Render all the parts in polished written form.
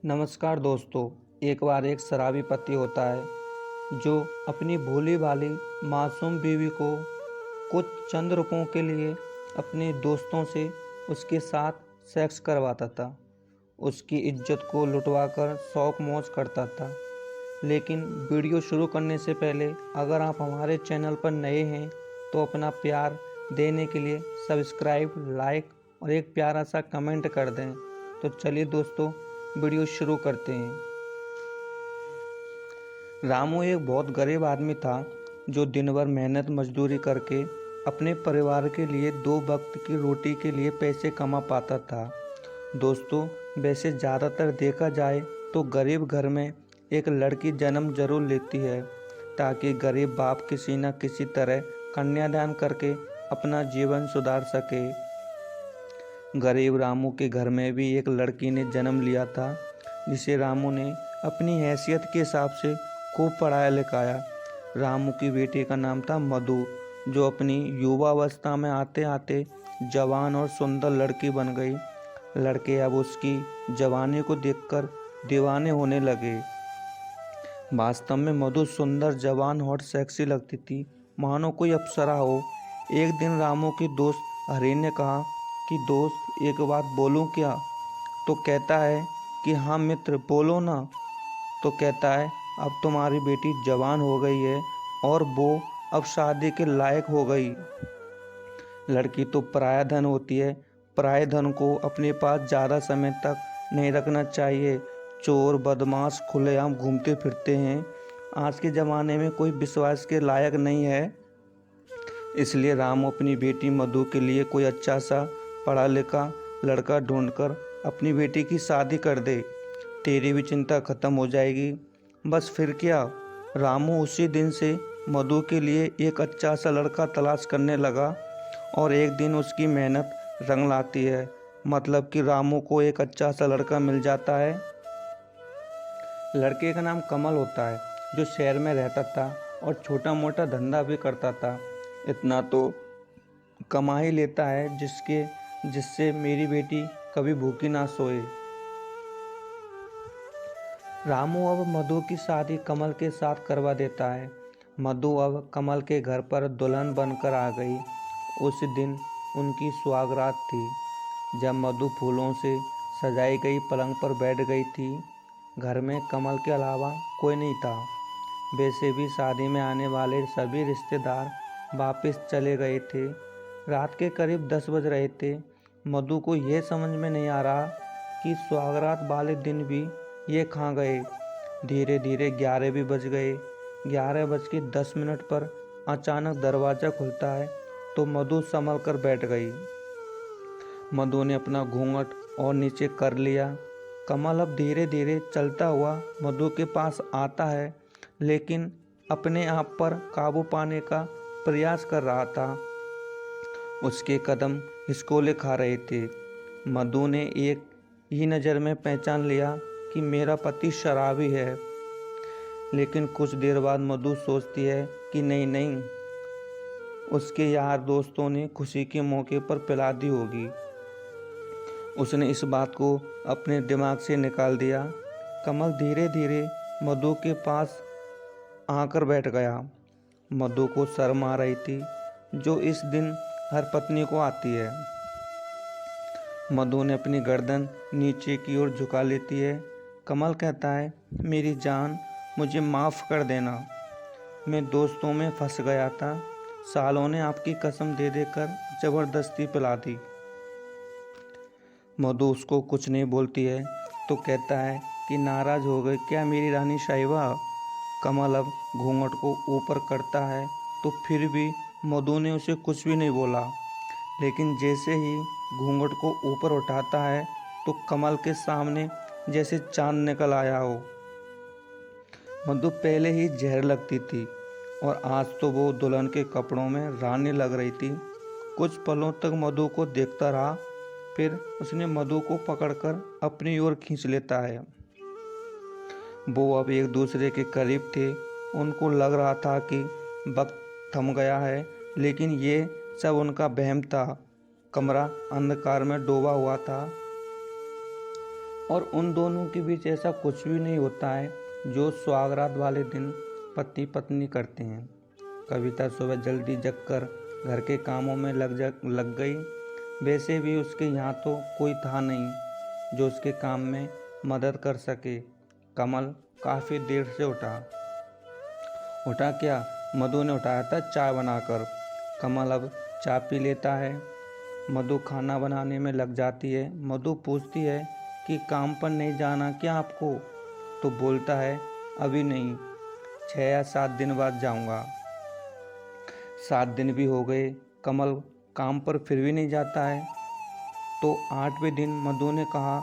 नमस्कार दोस्तों। एक बार एक शराबी पति होता है जो अपनी भोली भाली मासूम बीवी को कुछ चंद रुपयों के लिए अपने दोस्तों से उसके साथ सेक्स करवाता था। उसकी इज्जत को लुटवाकर शौक मौज करता था। लेकिन वीडियो शुरू करने से पहले अगर आप हमारे चैनल पर नए हैं तो अपना प्यार देने के लिए सब्सक्राइब, लाइक और एक प्यारा सा कमेंट कर दें। तो चलिए दोस्तों, वीडियो शुरू करते हैं। रामू एक बहुत गरीब आदमी था जो दिन भर मेहनत मजदूरी करके अपने परिवार के लिए 2 वक्त की रोटी के लिए पैसे कमा पाता था। दोस्तों, वैसे ज़्यादातर देखा जाए तो गरीब घर में एक लड़की जन्म जरूर लेती है ताकि गरीब बाप किसी न किसी तरह कन्यादान करके अपना जीवन सुधार सके। गरीब रामू के घर में भी एक लड़की ने जन्म लिया था जिसे रामू ने अपनी हैसियत के हिसाब से खूब पढ़ाया लिखाया। रामू की बेटी का नाम था मधु, जो अपनी युवावस्था में आते आते जवान और सुंदर लड़की बन गई। लड़के अब उसकी जवानी को देखकर दीवाने होने लगे। वास्तव में मधु सुंदर, जवान और सेक्सी लगती थी, मानो कोई अप्सरा हो। एक दिन रामू की दोस्त हरी ने कहा कि दोस्त, एक बात बोलूं क्या? तो कहता है कि हाँ मित्र, बोलो ना। तो कहता है, अब तुम्हारी बेटी जवान हो गई है और वो अब शादी के लायक हो गई। लड़की तो पराया धन होती है, पराये धन को अपने पास ज़्यादा समय तक नहीं रखना चाहिए। चोर बदमाश खुलेआम घूमते फिरते हैं। आज के ज़माने में कोई विश्वास के लायक नहीं है। इसलिए रामू अपनी बेटी मधु के लिए कोई अच्छा सा पढ़ा लिखा लड़का ढूंढकर अपनी बेटी की शादी कर दे। तेरी भी चिंता खत्म हो जाएगी। बस फिर क्या, रामू उसी दिन से मधु के लिए एक अच्छा सा लड़का तलाश करने लगा और एक दिन उसकी मेहनत रंग लाती है। मतलब कि रामू को एक अच्छा सा लड़का मिल जाता है। लड़के का नाम कमल होता है, जो शहर में रहता था और छोटा मोटा धंधा भी करता था। इतना तो कमा ही लेता है जिससे मेरी बेटी कभी भूखी ना सोए। रामू अब मधु की शादी कमल के साथ करवा देता है। मधु अब कमल के घर पर दुल्हन बनकर आ गई। उस दिन उनकी सुहागरात थी। जब मधु फूलों से सजाई गई पलंग पर बैठ गई थी, घर में कमल के अलावा कोई नहीं था। वैसे भी शादी में आने वाले सभी रिश्तेदार वापस चले गए थे। रात के करीब 10 बज रहे थे। मधु को यह समझ में नहीं आ रहा कि सुहागरात वाले दिन भी ये कहाँ गए। धीरे धीरे 11 भी बज गए। 11:10 पर अचानक दरवाज़ा खुलता है तो मधु संभल कर बैठ गई। मधु ने अपना घूंघट और नीचे कर लिया। कमल अब धीरे धीरे चलता हुआ मधु के पास आता है, लेकिन अपने आप पर काबू पाने का प्रयास कर रहा था। उसके कदम हिसकोले खा रहे थे। मधु ने एक ही नज़र में पहचान लिया कि मेरा पति शराबी है। लेकिन कुछ देर बाद मधु सोचती है कि नहीं नहीं, उसके यार दोस्तों ने खुशी के मौके पर पिला दी होगी। उसने इस बात को अपने दिमाग से निकाल दिया। कमल धीरे धीरे मधु के पास आकर बैठ गया। मधु को शर्म आ रही थी, जो इस दिन हर पत्नी को आती है। मधु ने अपनी गर्दन नीचे की ओर झुका लेती है। कमल कहता है, मेरी जान, मुझे माफ़ कर देना। मैं दोस्तों में फंस गया था। सालों ने आपकी कसम दे देकर ज़बरदस्ती पिला दी। मधु उसको कुछ नहीं बोलती है तो कहता है कि नाराज़ हो गए क्या मेरी रानी साहिबा? कमल अब घूंघट को ऊपर करता है तो फिर भी मधु ने उसे कुछ भी नहीं बोला। लेकिन जैसे ही घूंघट को ऊपर उठाता है तो कमल के सामने जैसे चांद निकल आया हो। मधु पहले ही जहर लगती थी और आज तो वो दुल्हन के कपड़ों में रानी लग रही थी। कुछ पलों तक मधु को देखता रहा, फिर उसने मधु को पकड़कर अपनी ओर खींच लेता है। वो अब एक दूसरे के करीब थे। उनको लग रहा था कि वक्त थम गया है, लेकिन ये सब उनका वहम था। कमरा अंधकार में डूबा हुआ था। और उन दोनों के बीच ऐसा कुछ भी नहीं होता है जो सुहागरात वाले दिन पति पत्नी करते हैं। कविता सुबह जल्दी जगकर घर के कामों में लग गई। वैसे भी उसके यहाँ तो कोई था नहीं जो उसके काम में मदद कर सके। कमल काफ़ी देर से उठा क्या? मधु ने उठाया था चाय बनाकर। कमल अब चाय पी लेता है। मधु खाना बनाने में लग जाती है। मधु पूछती है कि काम पर नहीं जाना क्या आपको? तो बोलता है अभी नहीं, 6 या 7 दिन बाद जाऊंगा। 7 दिन भी हो गए, कमल काम पर फिर भी नहीं जाता है। तो 8वें दिन मधु ने कहा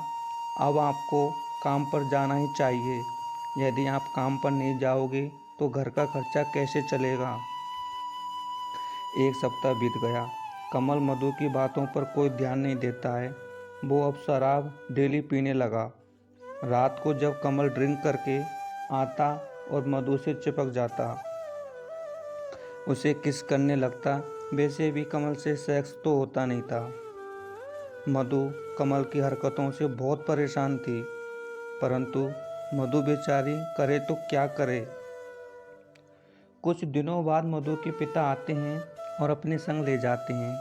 अब आपको काम पर जाना ही चाहिए। यदि आप काम पर नहीं जाओगे तो घर का खर्चा कैसे चलेगा? 1 सप्ताह बीत गया। कमल मधु की बातों पर कोई ध्यान नहीं देता है। वो अब शराब डेली पीने लगा। रात को जब कमल ड्रिंक करके आता और मधु से चिपक जाता, उसे किस करने लगता। वैसे भी कमल से सेक्स तो होता नहीं था। मधु कमल की हरकतों से बहुत परेशान थी, परंतु मधु बेचारी करे तो क्या करे। कुछ दिनों बाद मधु के पिता आते हैं और अपने संग ले जाते हैं,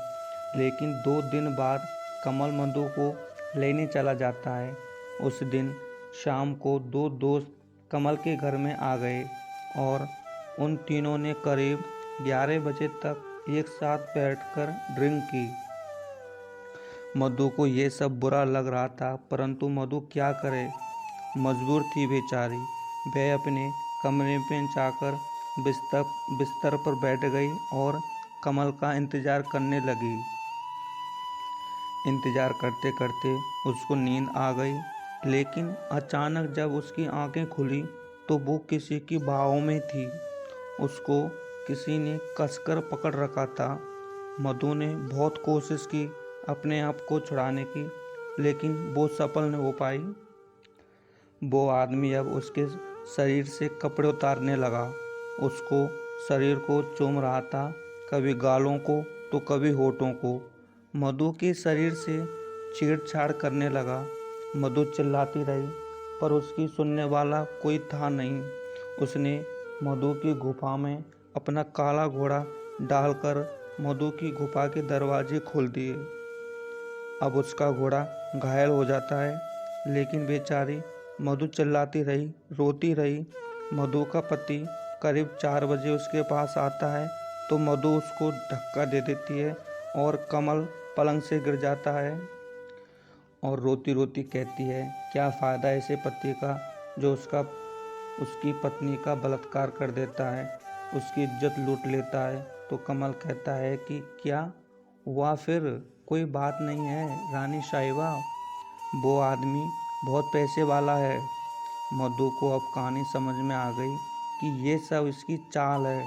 लेकिन 2 दिन बाद कमल मधु को लेने चला जाता है। उस दिन शाम को 2 दोस्त कमल के घर में आ गए और उन तीनों ने करीब 11 बजे तक एक साथ बैठकर ड्रिंक की। मधु को ये सब बुरा लग रहा था, परंतु मधु क्या करे, मजबूर थी बेचारी। वह अपने कमरे में जाकर बिस्तर पर बैठ गई और कमल का इंतज़ार करने लगी। इंतज़ार करते करते उसको नींद आ गई, लेकिन अचानक जब उसकी आंखें खुली तो वो किसी की बाहों में थी। उसको किसी ने कसकर पकड़ रखा था। मधु ने बहुत कोशिश की अपने आप को छुड़ाने की, लेकिन वो सफल नहीं हो पाई। वो आदमी अब उसके शरीर से कपड़े उतारने लगा, उसको शरीर को चूम रहा था, कभी गालों को तो कभी होठों को। मधु के शरीर से छेड़छाड़ करने लगा। मधु चिल्लाती रही, पर उसकी सुनने वाला कोई था नहीं। उसने मधु की गुफा में अपना काला घोड़ा डालकर मधु की गुफा के दरवाजे खोल दिए। अब उसका घोड़ा घायल हो जाता है, लेकिन बेचारी मधु चिल्लाती रही, रोती रही। मधु का पति करीब 4 बजे उसके पास आता है तो मधु उसको धक्का दे देती है और कमल पलंग से गिर जाता है और रोती रोती कहती है क्या फ़ायदा ऐसे पति का जो उसकी पत्नी का बलात्कार कर देता है, उसकी इज्जत लूट लेता है। तो कमल कहता है कि क्या हुआ फिर? कोई बात नहीं है रानी साहिबा, वो आदमी बहुत पैसे वाला है। मधु को अब कहानी समझ में आ गई कि ये सब इसकी चाल है।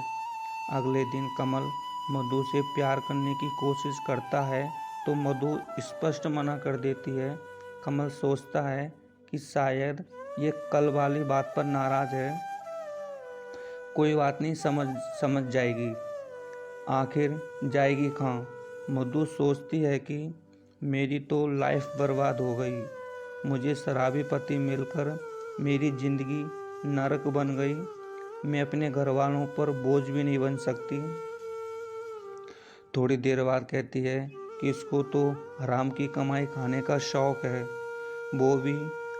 अगले दिन कमल मधु से प्यार करने की कोशिश करता है तो मधु स्पष्ट मना कर देती है। कमल सोचता है कि शायद ये कल वाली बात पर नाराज है, कोई बात नहीं, समझ जाएगी। आखिर जाएगी कहाँ? मधु सोचती है कि मेरी तो लाइफ बर्बाद हो गई, मुझे शराबी पति मिलकर मेरी ज़िंदगी नरक बन गई, मैं अपने घर वालों पर बोझ भी नहीं बन सकती। थोड़ी देर बाद कहती है कि इसको तो हराम की कमाई खाने का शौक है, वो भी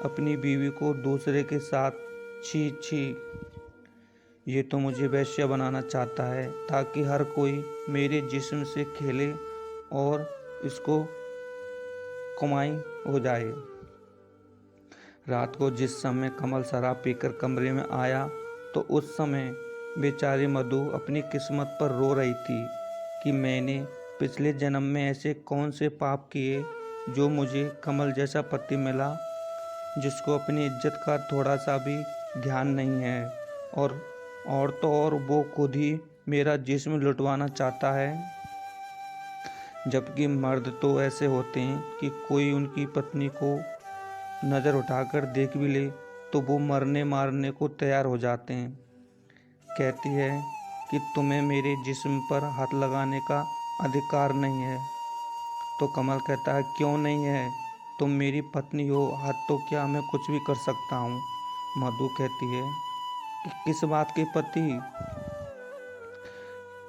अपनी बीवी को दूसरे के साथ। छी छी, ये तो मुझे वेश्या बनाना चाहता है ताकि हर कोई मेरे जिस्म से खेले और इसको कमाई हो जाए। रात को जिस समय कमल शराब पीकर कमरे में आया तो उस समय बेचारी मधु अपनी किस्मत पर रो रही थी कि मैंने पिछले जन्म में ऐसे कौन से पाप किए जो मुझे कमल जैसा पति मिला, जिसको अपनी इज्जत का थोड़ा सा भी ध्यान नहीं है और तो और वो खुद ही मेरा जिस्म लुटवाना चाहता है। जबकि मर्द तो ऐसे होते हैं कि कोई उनकी पत्नी को नज़र उठाकर देख भी ले तो वो मरने मारने को तैयार हो जाते हैं। कहती है कि तुम्हें मेरे जिस्म पर हाथ लगाने का अधिकार नहीं है। तो कमल कहता है क्यों नहीं है, तुम मेरी पत्नी हो, आज तो क्या मैं कुछ भी कर सकता हूँ। मधु कहती है कि किस बात के पति?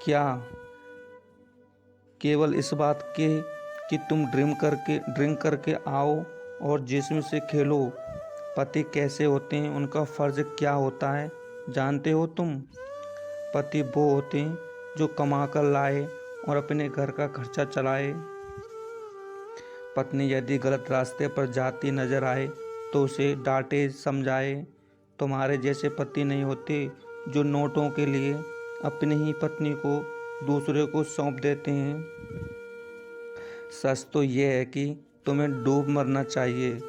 क्या केवल इस बात के कि तुम ड्रिंक करके आओ और जिस्म से खेलो? पति कैसे होते हैं, उनका फर्ज क्या होता है, जानते हो तुम? पति वो होते हैं जो कमा कर लाए और अपने घर का खर्चा चलाए। पत्नी यदि गलत रास्ते पर जाती नजर आए तो उसे डांटे समझाए। तुम्हारे जैसे पति नहीं होते जो नोटों के लिए अपनी ही पत्नी को दूसरे को सौंप देते हैं। सच तो ये है कि तुम्हें डूब मरना चाहिए।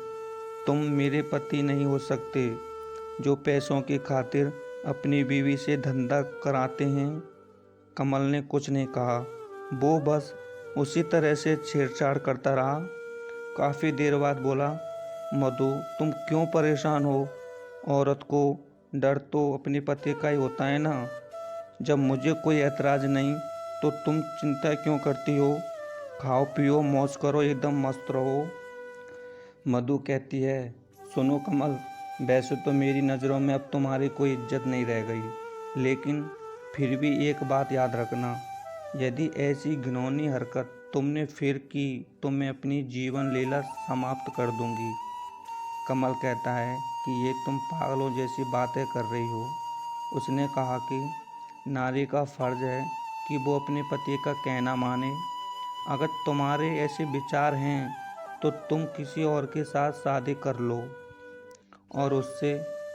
तुम मेरे पति नहीं हो सकते जो पैसों की खातिर अपनी बीवी से धंधा कराते हैं। कमल ने कुछ नहीं कहा, वो बस उसी तरह से छेड़छाड़ करता रहा। काफ़ी देर बाद बोला, मधु तुम क्यों परेशान हो? औरत को डर तो अपने पति का ही होता है ना। जब मुझे कोई ऐतराज़ नहीं तो तुम चिंता क्यों करती हो? खाओ पियो मौज करो, एकदम मस्त रहो। मधु कहती है, सुनो कमल, वैसे तो मेरी नज़रों में अब तुम्हारी कोई इज्जत नहीं रह गई, लेकिन फिर भी एक बात याद रखना, यदि ऐसी घिनौनी हरकत तुमने फिर की तो मैं अपनी जीवन लीला समाप्त कर दूंगी। कमल कहता है कि ये तुम पागलों जैसी बातें कर रही हो। उसने कहा कि नारी का फर्ज है कि वो अपने पति का कहना माने। अगर तुम्हारे ऐसे विचार हैं तो तुम किसी और के साथ शादी कर लो और उससे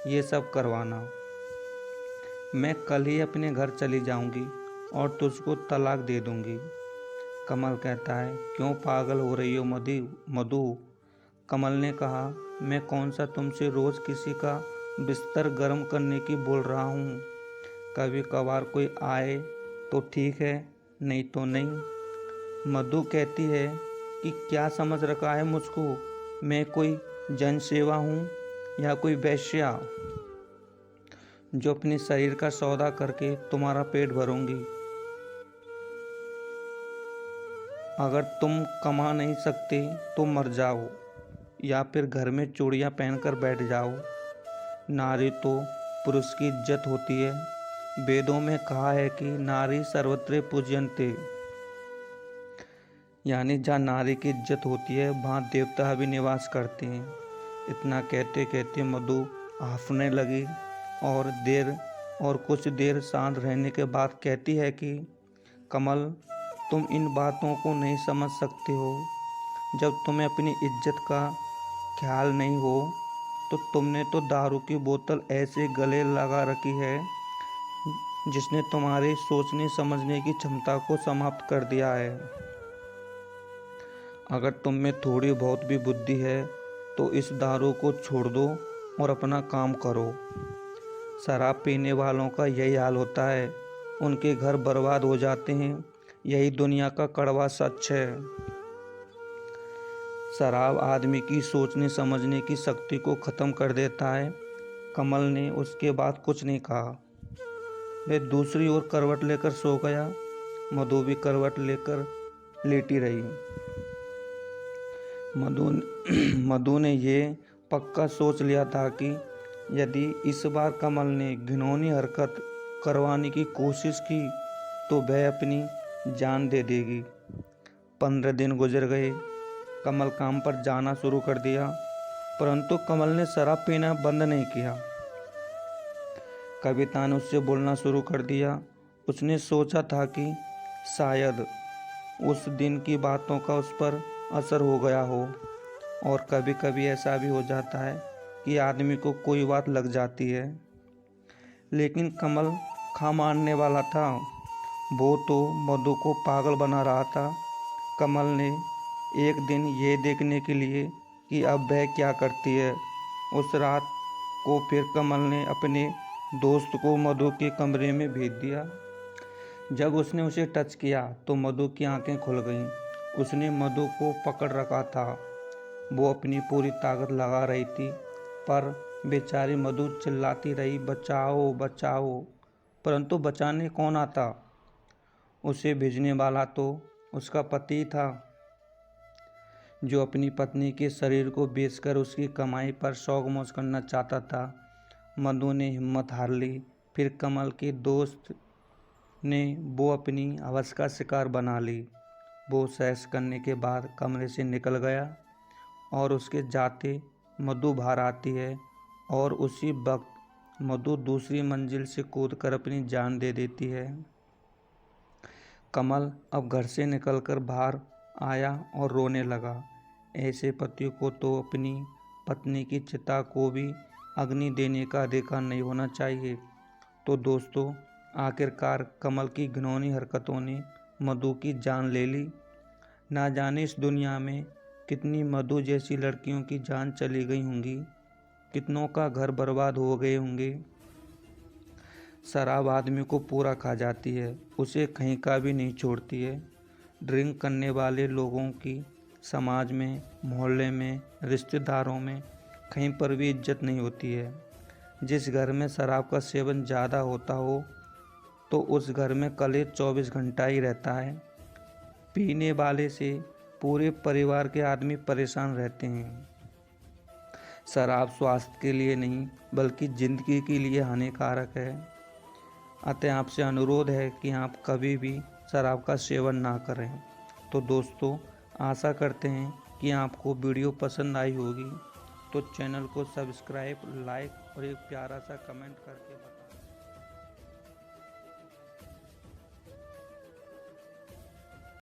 ये सब करवाना। मैं कल ही अपने घर चली जाऊंगी और तुझको तलाक दे दूंगी। कमल कहता है, क्यों पागल हो रही हो मधु? कमल ने कहा, मैं कौन सा तुमसे रोज़ किसी का बिस्तर गर्म करने की बोल रहा हूँ। कभी कभार कोई आए तो ठीक है, नहीं तो नहीं। मधु कहती है कि क्या समझ रखा है मुझको, मैं कोई जनसेवा हूँ या कोई वेश्या जो अपने शरीर का सौदा करके तुम्हारा पेट भरूंगी। अगर तुम कमा नहीं सकते तो मर जाओ या फिर घर में चूड़ियाँ पहनकर बैठ जाओ। नारी तो पुरुष की इज्जत होती है। वेदों में कहा है कि नारी सर्वत्र पूज्यन्ते, यानी जहाँ नारी की इज्जत होती है वहाँ देवता भी निवास करते हैं। इतना कहते कहते मधु हांफने लगी और कुछ देर शांत रहने के बाद कहती है कि कमल, तुम इन बातों को नहीं समझ सकते हो। जब तुम्हें अपनी इज्जत का ख्याल नहीं हो तो तुमने तो दारू की बोतल ऐसे गले लगा रखी है जिसने तुम्हारी सोचने समझने की क्षमता को समाप्त कर दिया है। अगर तुम में थोड़ी बहुत भी बुद्धि है तो इस दारू को छोड़ दो और अपना काम करो। शराब पीने वालों का यही हाल होता है, उनके घर बर्बाद हो जाते हैं। यही दुनिया का कड़वा सच है। शराब आदमी की सोचने समझने की शक्ति को ख़त्म कर देता है। कमल ने उसके बाद कुछ नहीं कहा। वह दूसरी ओर करवट लेकर सो गया। मधु भी करवट लेकर लेटी रही। मधु ने ये पक्का सोच लिया था कि यदि इस बार कमल ने घिनौनी हरकत करवाने की कोशिश की तो वह अपनी जान दे देगी। 15 दिन गुजर गए। कमल काम पर जाना शुरू कर दिया, परंतु कमल ने शराब पीना बंद नहीं किया। कविता ने उससे बोलना शुरू कर दिया। उसने सोचा था कि शायद उस दिन की बातों का उस पर असर हो गया हो, और कभी कभी ऐसा भी हो जाता है कि आदमी को कोई बात लग जाती है। लेकिन कमल खा मानने वाला था। वो तो मधु को पागल बना रहा था। कमल ने एक दिन ये देखने के लिए कि अब वह क्या करती है, उस रात को फिर कमल ने अपने दोस्त को मधु के कमरे में भेज दिया। जब उसने उसे टच किया तो मधु की आंखें खुल गईं। उसने मधु को पकड़ रखा था। वो अपनी पूरी ताकत लगा रही थी, पर बेचारी मधु चिल्लाती रही, बचाओ बचाओ। परंतु बचाने कौन आता? उसे भेजने वाला तो उसका पति था। जो अपनी पत्नी के शरीर को बेचकर उसकी कमाई पर शौक मौज करना चाहता था। मधु ने हिम्मत हार ली। फिर कमल के दोस्त ने वो अपनी हवस का शिकार बना ली। वो सेक्स करने के बाद कमरे से निकल गया और उसके जाते मधु बाहर आती है और उसी वक्त मधु दूसरी मंजिल से कूदकर अपनी जान दे देती है। कमल अब घर से निकलकर बाहर आया और रोने लगा। ऐसे पति को तो अपनी पत्नी की चिता को भी अग्नि देने का अधिकार नहीं होना चाहिए। तो दोस्तों, आखिरकार कमल की घिनौनी हरकतों ने मधु की जान ले ली। ना जाने इस दुनिया में कितनी मधु जैसी लड़कियों की जान चली गई होंगी, कितनों का घर बर्बाद हो गए होंगे। शराब आदमी को पूरा खा जाती है, उसे कहीं का भी नहीं छोड़ती है। ड्रिंक करने वाले लोगों की समाज में, मोहल्ले में, रिश्तेदारों में कहीं पर भी इज्जत नहीं होती है। जिस घर में शराब का सेवन ज़्यादा होता हो तो उस घर में कलेश 24 घंटा ही रहता है। पीने वाले से पूरे परिवार के आदमी परेशान रहते हैं। शराब स्वास्थ्य के लिए नहीं बल्कि जिंदगी के लिए हानिकारक है। अतः आपसे अनुरोध है कि आप कभी भी शराब का सेवन ना करें। तो दोस्तों, आशा करते हैं कि आपको वीडियो पसंद आई होगी। तो चैनल को सब्सक्राइब, लाइक और एक प्यारा सा कमेंट करके बताएं।